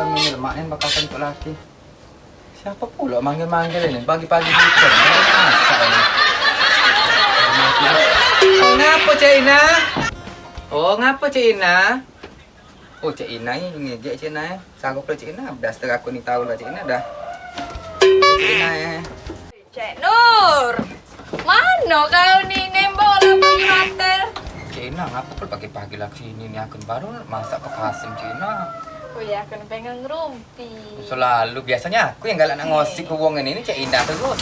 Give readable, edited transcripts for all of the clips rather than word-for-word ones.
mini lemaknya bakal tentu lagi. Siapa pula manggil-manggil ini? Pagi-pagi gitu. Masak ini. Oh, ngapa Cik Ina? Oh, ngapa Cik Ina? Oh, Cik Ina ini ngejek Cik Ina ya. Sanggup lah Cik Ina. Daster aku ni tahu lah Cik Ina dah. Cik Ina ya. Cik Nur, mana kau ni nembok lah pergi hotel? Cik Ina, ngapa pula pagi-pagi lah sini ni? Aku baru masak pekasem Cik Ina. Oh ya, kena pengen ngerumpi. Selalu biasanya aku yang galak nak ngosik ke wong ini Cik Ina terus.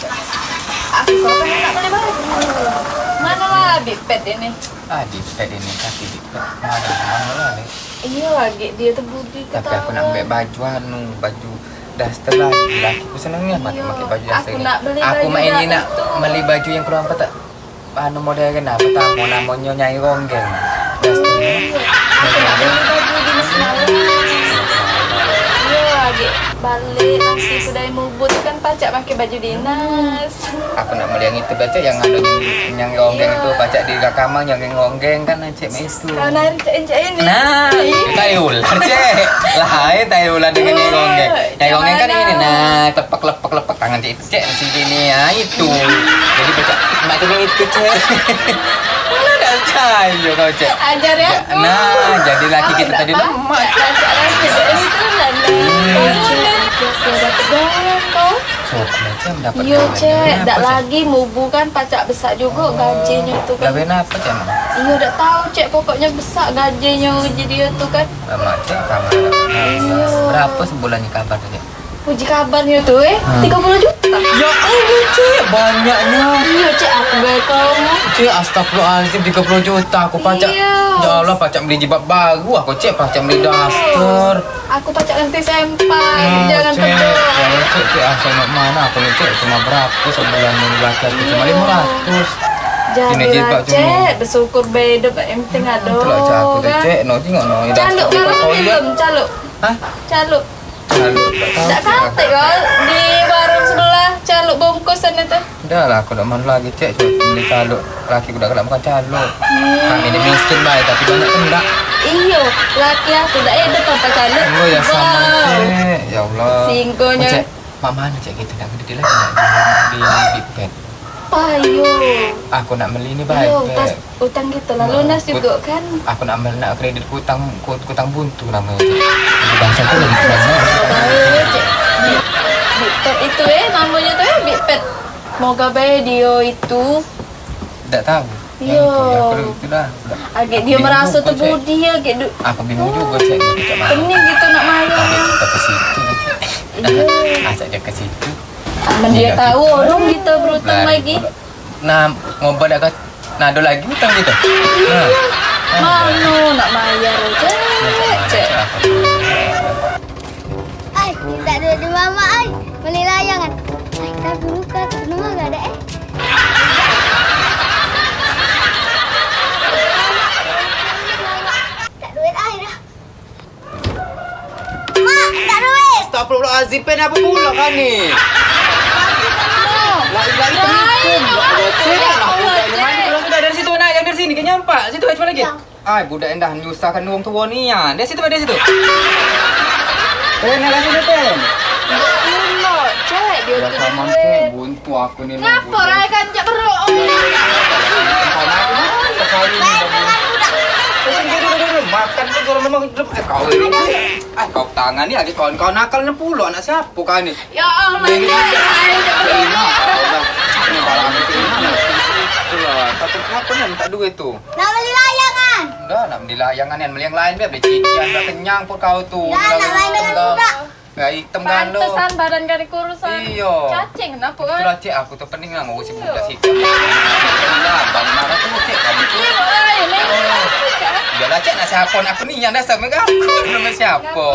Aku kau pengen nak beli baju. Mana lah Big Pet ini? Di pet ini kaki di pet. Mana lah ni? Iya lagi dia tu budi Tapi kata. aku nak ambil baju baju daster lagi. Aku senang ni pakai baju daster Aku ni. nak beli Aku baju main ni dah nak itu. beli baju yang keluar apa tak? Anu model kan apa tamu namanya Nyai Ronggeng. Daster ni. Aku nak beli baju di Nasional. Iya lagi balik nanti sudah mubut kan pacak pakai baju dinas. Aku nak beli yang itu baca yang ada yang Ronggeng itu baca di kamar yang Ronggeng kan cek itu. Kau nari cek ini. Nah, tayo ular cek. Lah, tayo ular dengan Nyai Ronggeng. Nyai Ronggeng kan ini nah, lepek tangan cek itu cek di sini ya itu. Jadi baca mak itu itu cek. Mana dah percaya kau cek. Ajar ya aku. Nah, jadi laki kita tadi lemak. Laki ini tuh lana. Kau dapat gawe kau. So, macam dapat. Iya cek, tak lagi mubu kan pacak besar juga gajinya tu kan. Gawe apa cek? Iya tak tahu cek pokoknya besar gajinya jadi tu kan. Mak cek kabar. Iya. Berapa sebulannya kabar tu cek? Puji kabarnya tu 30 juta. Ya Allah cek, banyaknya. Iya cek aku gaya kau. Cek, astagfirullahaladzim 30 juta aku pacak. Iya. Ya Allah, pacak beli jilbab baru. Aku cek pacak beli daster. Aku pacak ganti sempai. Jangan cek. tegak. Ya cek, cek asal nak mana aku ni cek cuma berapa sebulan ni laki aku cuma 500. Ini Jadi jilbab lah cek, bersyukur beda yang penting ada. Itulah cek aku tu cek. No tengok no. Caluk malam belum? Caluk. Hah? Caluk. Lalu Tak kate kau di warung sebelah caluk bungkusan itu. dah lah aku dah malu lagi cek beli caluk. Laki aku dah kelak bukan caluk. Kami ni miskin baik tapi banyak kendak. Iyo, laki aku dah ada papa caluk. Oh ya sama cek. Ya Allah. Singkonya. Oh, cek, mak mana cek kita nak gede lagi nak di Big Pet. Payo. Aku nak beli ni baik. Iyo, pas utang gitu lah lunas juga kan. Aku nak ambil nak kredit kutang buntu namanya. Jadi bangsa tu lagi banyak. Baik cek. Big Pet itu namanya tuh Big Pet. Moga baik dia itu. Tak tahu. Iya. Aku itu dah. Agak dia merasa terbudi agak Aku bingung juga cek macam mana. pening gitu nak Tadi marah. kita ke situ. Iya. Asal dia ke situ. Aman dia tahu orang kita berutang lagi. Nah, mau pada kat nado lagi hutang gitu. Nah. Mano nak bayar aja. Cek. Ay, minta duit di mama ay. Beli layangan. Ay, tapi luka tuh rumah gak ada Tak duit ay dah. Mak, tak duit. Astagfirullahalazim, pen apa pula kan ni? Lagi terhitung. Cek lah budak ni main pulang sudah dari situ naik yang dari sini ke nyampak. Situ aja lagi. Ai budak yang dah nyusahkan wong tua ni ya. Dari situ dari situ. Pen nak sini pen. Mano, cek dia Dah tu sama duit. cek buntu aku ni. Ngapa rai kan cek beruk. Makan tu kalau memang hidup kau ini. Kau tangan ni lagi kawan-kawan nakal 60 anak siapa kau ni? Ya Allah, cek. Ai cek beruk. Ini barang itu itulah. Tapi kenapa ni minta duit tu? Nak beli layangan. Dah nak beli layangan yang beli yang lain biar beli cician dah kenyang pun kau tu. Dah nak main dengan budak. Gak hitam kan lo. Pantesan badan kari kurusan. Iya. Cacing kenapa kan? Itulah cik aku tu pening lah ngurusin budak situ. Lah bang marah tu cik kamu tu. Iya, rai ni. Yalah cik nak siapa nak aku ni yang dasar mereka aku nama siapa.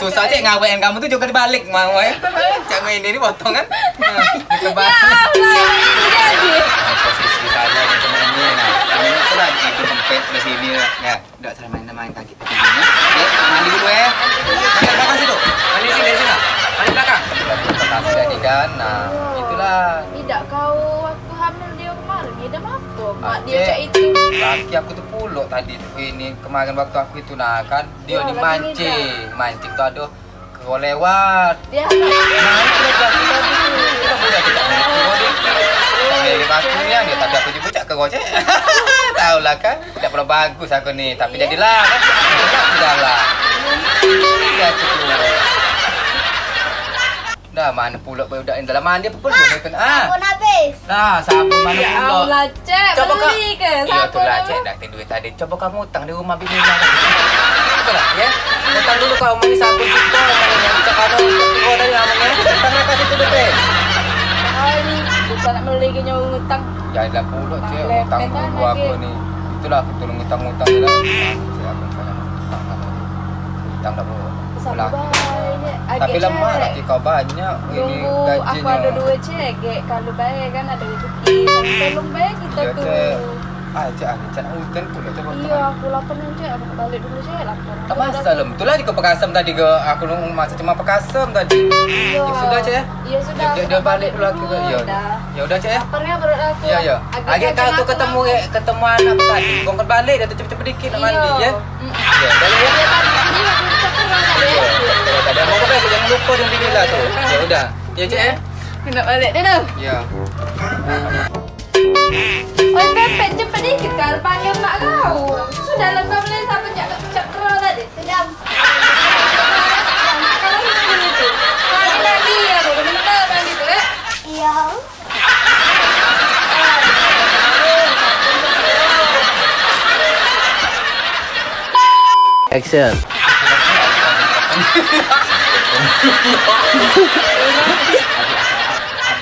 Susah cik ngawen kamu tu juga dibalik mau eh. Cik main ini potong kan. Kita Ya balik. Allah, ini jadi. Posisi saya macam ini nah. Ini tu lah itu tempet di sini lah. Ya, dak salah main kaki tu. Ya, mandi dulu ya. Mandi belakang situ. Mandi sini dari sini. Mandi belakang. Kasih jadi kan. Nah, itulah. Tidak kau waktu hamil dia kemarin dia dah apa? Mak dia Cik, cak itu. laki aku tu puluk tadi tu ini kemarin waktu aku itu nah kan dia Ya, ni lagi mancing tu ada kau lewat. Ya. Nah itu lah jatuh tadi tu. Kita budak kita ni kau dikit. Jadi aku ni dia tapi aku juga ke kau cek. Tahu lah kan. Tak pernah bagus aku ni tapi jadilah kan. Aku jalan. Ya tu. Dah mana pula budak ni dalam mandi apa pun kan. Sabun habis. Nah, sabun mana Ya pula? Allah, Cik. Coba kau. Beli ke? Ya tu lah, Sabun Cik. apa? Dah tidur tadi. Coba kamu hutang di rumah bini lah. Coba lah, ya. Hutang dulu kau mari sabun situ. Yang cakap ada untuk kau dari namanya. Hutang nak kasih tu depan. Ah, ni bukan nak beli ke nyawa ngutang. Janganlah pula, Cik. Lepet Hutang kan dulu aku lagi. ni. Itulah aku tolong hutang-hutang je lah. Cik, aku sayang hutang lah. Hutang dah pun. Sabar je. Tapi lemah laki kau banyak. Ini Tunggu aku gajinya. ada 2 cek. Kalau baik kan ada rezeki. Tolong baik kita Ya, tu. Cik. Cik, aku nak hutan pula. Coba Iya, aku lapar nih cek. Aku balik dulu cek. Lapar. tak masa lem. Itulah di Pekasam tadi ke aku masa cuma Pekasam tadi. Iya. Ya sudah Cik ya. Iya sudah. Dia balik dulu lagi ke. Ya. Dah. Ya udah Cik ya. Laparnya berat aku. Ya ya. Agak kau tu ketemu anak aku tadi. Kau kan balik dah tu cepet-cepet dikit nak mandi ya. Ya, dah ya. Dia tadi tadi aku cakap orang ada. Ya. Tadi mau kau jangan lupa dengan bini lah tu. Ya udah. Ya Cik ya. Nak balik dia dah. Ya. Oi Pepet cepat dikit kau panggil mak kau. Sudah lah kau boleh siapa cak kerah tadi. Sudah. Kalau itu. Mandi lagi ya, benar mandi tu eh. Iya. Action.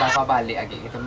Abang balik lagi kita.